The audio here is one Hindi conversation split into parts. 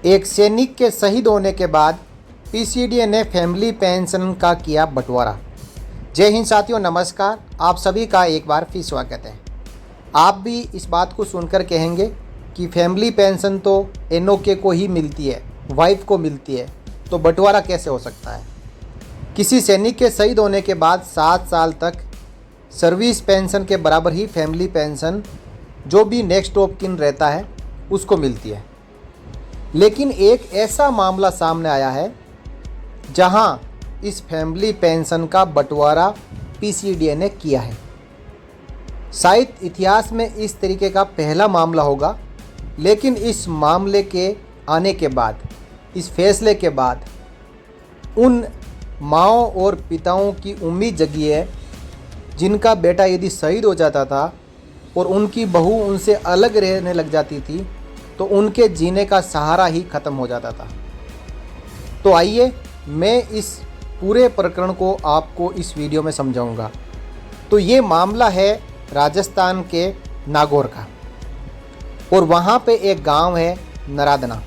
एक सैनिक के शहीद होने के बाद पीसीडीए ने फैमिली पेंशन का किया बंटवारा। जय हिंद साथियों, नमस्कार। आप सभी का एक बार फिर स्वागत है। आप भी इस बात को सुनकर कहेंगे कि फैमिली पेंशन तो एनओके को ही मिलती है, वाइफ को मिलती है, तो बंटवारा कैसे हो सकता है। किसी सैनिक के शहीद होने के बाद 7 साल तक सर्विस पेंशन के बराबर ही फैमिली पेंशन जो भी नेक्स्ट ऑफ किन रहता है उसको मिलती है। लेकिन एक ऐसा मामला सामने आया है जहां इस फैमिली पेंशन का बंटवारा पीसीडीए ने किया है। शायद इतिहास में इस तरीके का पहला मामला होगा, लेकिन इस मामले के आने के बाद, इस फैसले के बाद उन माँओं और पिताओं की उम्मीद जगी है जिनका बेटा यदि शहीद हो जाता था और उनकी बहू उनसे अलग रहने लग जाती थी तो उनके जीने का सहारा ही ख़त्म हो जाता था। तो आइए मैं इस पूरे प्रकरण को आपको इस वीडियो में समझाऊंगा। तो ये मामला है राजस्थान के नागौर का, और वहाँ पे एक गांव है नरादना।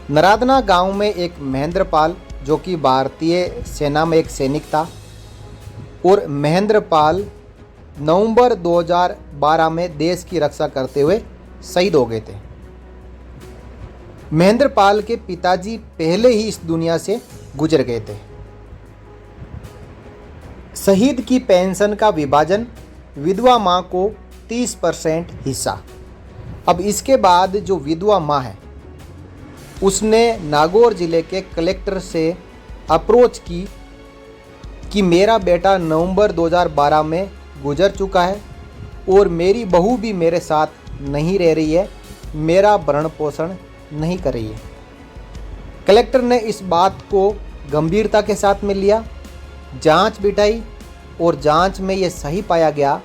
नरादना गांव में एक महेंद्रपाल, जो कि भारतीय सेना में एक सैनिक था, और महेंद्रपाल नवंबर 2012 में देश की रक्षा करते हुए शहीद हो गए थे। महेंद्रपाल के पिताजी पहले ही इस दुनिया से गुजर गए थे। शहीद की पेंशन का विभाजन विधवा मां को 30% हिस्सा। अब इसके बाद जो विधवा मां है उसने नागौर जिले के कलेक्टर से अप्रोच की कि मेरा बेटा नवंबर 2012 में गुजर चुका है और मेरी बहू भी मेरे साथ नहीं रह रही है, मेरा भरण पोषण नहीं कर रही है। कलेक्टर ने इस बात को गंभीरता के साथ में लिया, जांच बिठाई और जांच में ये सही पाया गया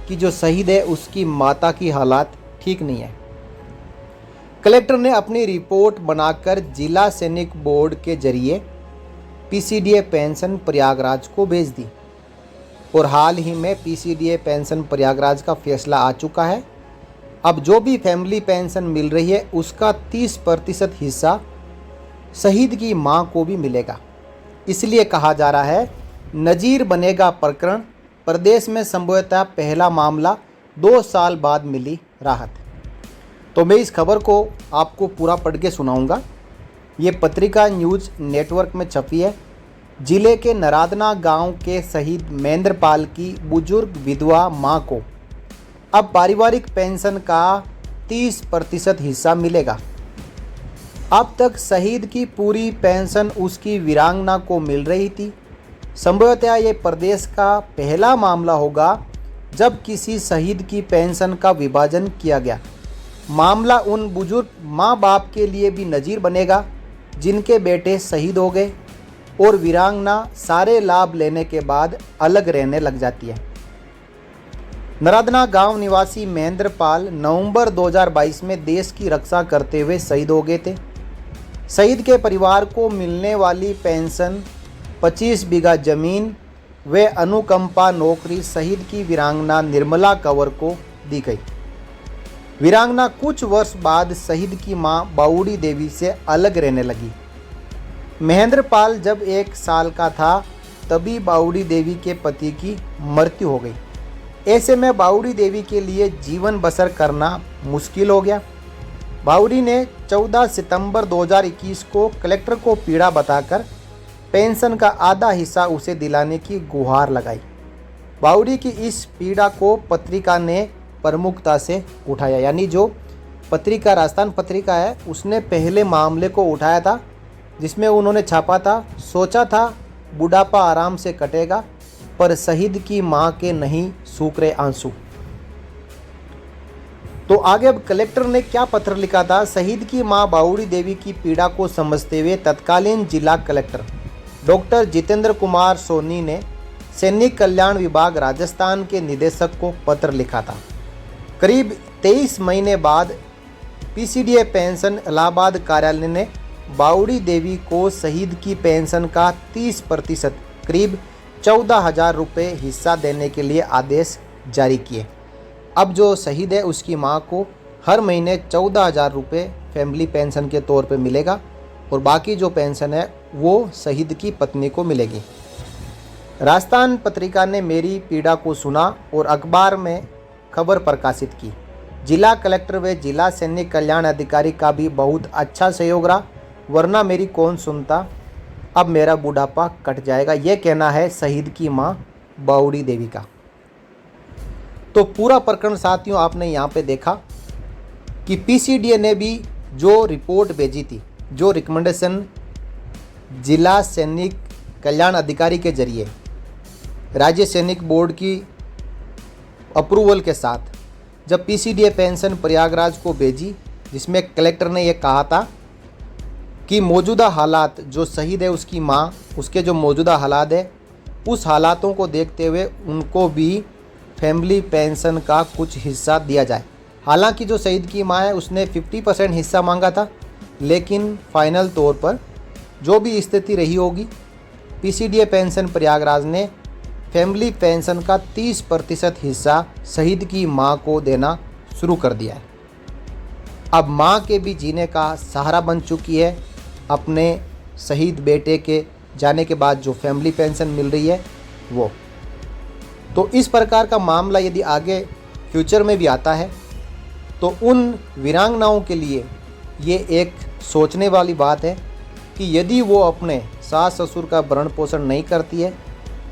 कि जो शहीद है उसकी माता की हालत ठीक नहीं है। कलेक्टर ने अपनी रिपोर्ट बनाकर जिला सैनिक बोर्ड के जरिए पीसीडीए पेंशन प्रयागराज को भेज दी, और हाल ही में पीसीडीए पेंशन प्रयागराज का फैसला आ चुका है। अब जो भी फैमिली पेंशन मिल रही है उसका 30% हिस्सा शहीद की मां को भी मिलेगा। इसलिए कहा जा रहा है नज़ीर बनेगा प्रकरण। प्रदेश में संभवतः पहला मामला 2 साल बाद मिली राहत। तो मैं इस खबर को आपको पूरा पढ़ के सुनाऊंगा। ये पत्रिका न्यूज़ नेटवर्क में छपी है। जिले के नरादना गांव के शहीद महेंद्रपाल की बुजुर्ग विधवा मां को अब पारिवारिक पेंशन का 30% हिस्सा मिलेगा। अब तक शहीद की पूरी पेंशन उसकी वीरांगना को मिल रही थी। संभवतः ये प्रदेश का पहला मामला होगा जब किसी शहीद की पेंशन का विभाजन किया गया। मामला उन बुजुर्ग माँ बाप के लिए भी नज़ीर बनेगा जिनके बेटे शहीद हो गए और वीरांगना सारे लाभ लेने के बाद अलग रहने लग जाती है। नरादना गांव निवासी महेंद्रपाल नवंबर 2022 में देश की रक्षा करते हुए शहीद हो गए थे। शहीद के परिवार को मिलने वाली पेंशन 25 बीघा जमीन व अनुकंपा नौकरी शहीद की वीरांगना निर्मला कंवर को दी गई। वीरांगना कुछ वर्ष बाद शहीद की मां बाउड़ी देवी से अलग रहने लगी। महेंद्रपाल जब 1 साल का था तभी बाउड़ी देवी के पति की मृत्यु हो गई। ऐसे में बाउड़ी देवी के लिए जीवन बसर करना मुश्किल हो गया। बाउड़ी ने 14 सितंबर 2021 को कलेक्टर को पीड़ा बताकर पेंशन का आधा हिस्सा उसे दिलाने की गुहार लगाई। बाउड़ी की इस पीड़ा को पत्रिका ने प्रमुखता से उठाया, यानी जो पत्रिका राजस्थान पत्रिका है उसने पहले मामले को उठाया था, जिसमें उन्होंने छापा था, सोचा था बुढ़ापा आराम से कटेगा, पर शहीद की मां के नहीं सूख रहे आंसू। तो आगे अब कलेक्टर ने क्या पत्र लिखा था। शहीद की मां बाउड़ी देवी की पीड़ा को समझते हुए तत्कालीन जिला कलेक्टर डॉक्टर जितेंद्र कुमार सोनी ने सैनिक कल्याण विभाग राजस्थान के निदेशक को पत्र लिखा था। करीब 23 महीने बाद पीसीडीए पेंशन इलाहाबाद कार्यालय ने बाउड़ी देवी को शहीद की पेंशन का 30% करीब 14,000 रुपये हिस्सा देने के लिए आदेश जारी किए। अब जो शहीद है उसकी मां को हर महीने 14,000 रुपये फैमिली पेंशन के तौर पे मिलेगा और बाकी जो पेंशन है वो शहीद की पत्नी को मिलेगी। राजस्थान पत्रिका ने मेरी पीड़ा को सुना और अखबार में खबर प्रकाशित की। जिला कलेक्टर व जिला सैनिक कल्याण अधिकारी का भी बहुत अच्छा सहयोग रहा, वरना मेरी कौन सुनता, अब मेरा बुढ़ापा कट जाएगा, ये कहना है शहीद की मां बावड़ी देवी का। तो पूरा प्रकरण साथियों आपने यहाँ पे देखा कि पीसीडीए ने भी जो रिपोर्ट भेजी थी, जो रिकमेंडेशन जिला सैनिक कल्याण अधिकारी के जरिए राज्य सैनिक बोर्ड की अप्रूवल के साथ जब पीसीडीए पेंशन प्रयागराज को भेजी, जिसमें कलेक्टर ने यह कहा था कि मौजूदा हालात, जो शहीद है उसकी मां, उसके जो मौजूदा हालात है उस हालातों को देखते हुए उनको भी फैमिली पेंशन का कुछ हिस्सा दिया जाए। हालांकि जो शहीद की मां है उसने 50% हिस्सा मांगा था, लेकिन फाइनल तौर पर जो भी स्थिति रही होगी, पीसीडीए पेंशन प्रयागराज ने फैमिली पेंशन का 30% हिस्सा शहीद की मां को देना शुरू कर दिया है। अब मां के भी जीने का सहारा बन चुकी है अपने शहीद बेटे के जाने के बाद जो फैमिली पेंशन मिल रही है वो। तो इस प्रकार का मामला यदि आगे फ्यूचर में भी आता है तो उन वीरांगनाओं के लिए ये एक सोचने वाली बात है कि यदि वो अपने सास ससुर का भरण पोषण नहीं करती है,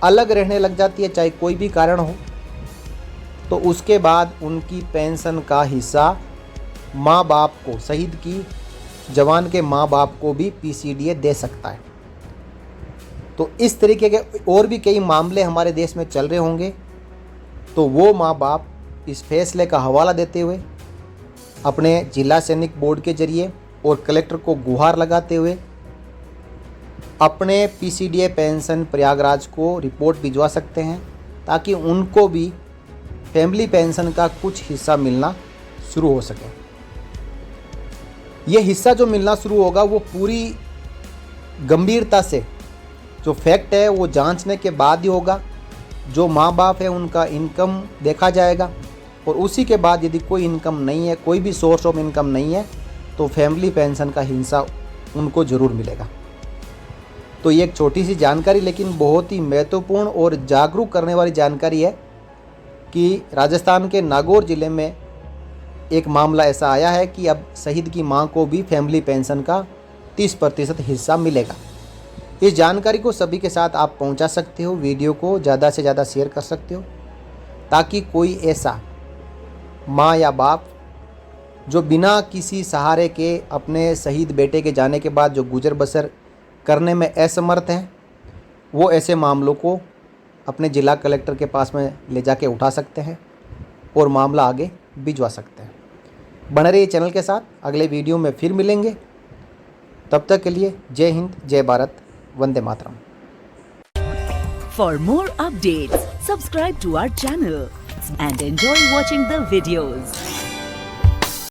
अलग रहने लग जाती है, चाहे कोई भी कारण हो, तो उसके बाद उनकी पेंशन का हिस्सा माँ बाप को, शहीद की जवान के माँ बाप को भी पीसीडीए दे सकता है। तो इस तरीके के और भी कई मामले हमारे देश में चल रहे होंगे, तो वो माँ बाप इस फैसले का हवाला देते हुए अपने जिला सैनिक बोर्ड के जरिए और कलेक्टर को गुहार लगाते हुए अपने पीसीडीए पेंशन प्रयागराज को रिपोर्ट भिजवा सकते हैं, ताकि उनको भी फैमिली पेंशन का कुछ हिस्सा मिलना शुरू हो सके। ये हिस्सा जो मिलना शुरू होगा वो पूरी गंभीरता से, जो फैक्ट है वो जांचने के बाद ही होगा। जो माँ बाप है उनका इनकम देखा जाएगा और उसी के बाद यदि कोई इनकम नहीं है, कोई भी सोर्स ऑफ इनकम नहीं है, तो फैमिली पेंशन का हिस्सा उनको ज़रूर मिलेगा। तो ये एक छोटी सी जानकारी, लेकिन बहुत ही महत्वपूर्ण और जागरूक करने वाली जानकारी है कि राजस्थान के नागौर ज़िले में एक मामला ऐसा आया है कि अब शहीद की मां को भी फैमिली पेंशन का 30% हिस्सा मिलेगा। इस जानकारी को सभी के साथ आप पहुंचा सकते हो, वीडियो को ज़्यादा से ज़्यादा शेयर कर सकते हो, ताकि कोई ऐसा माँ या बाप जो बिना किसी सहारे के अपने शहीद बेटे के जाने के बाद जो गुजर बसर करने में असमर्थ हैं, वो ऐसे मामलों को अपने जिला कलेक्टर के पास में ले जाके उठा सकते हैं और मामला आगे भिजवा सकते हैं। बने रहिए चैनल के साथ, अगले वीडियो में फिर मिलेंगे। तब तक के लिए जय हिंद, जय Bharat, Vande Mataram. For more updates, subscribe to our channel and enjoy watching the videos.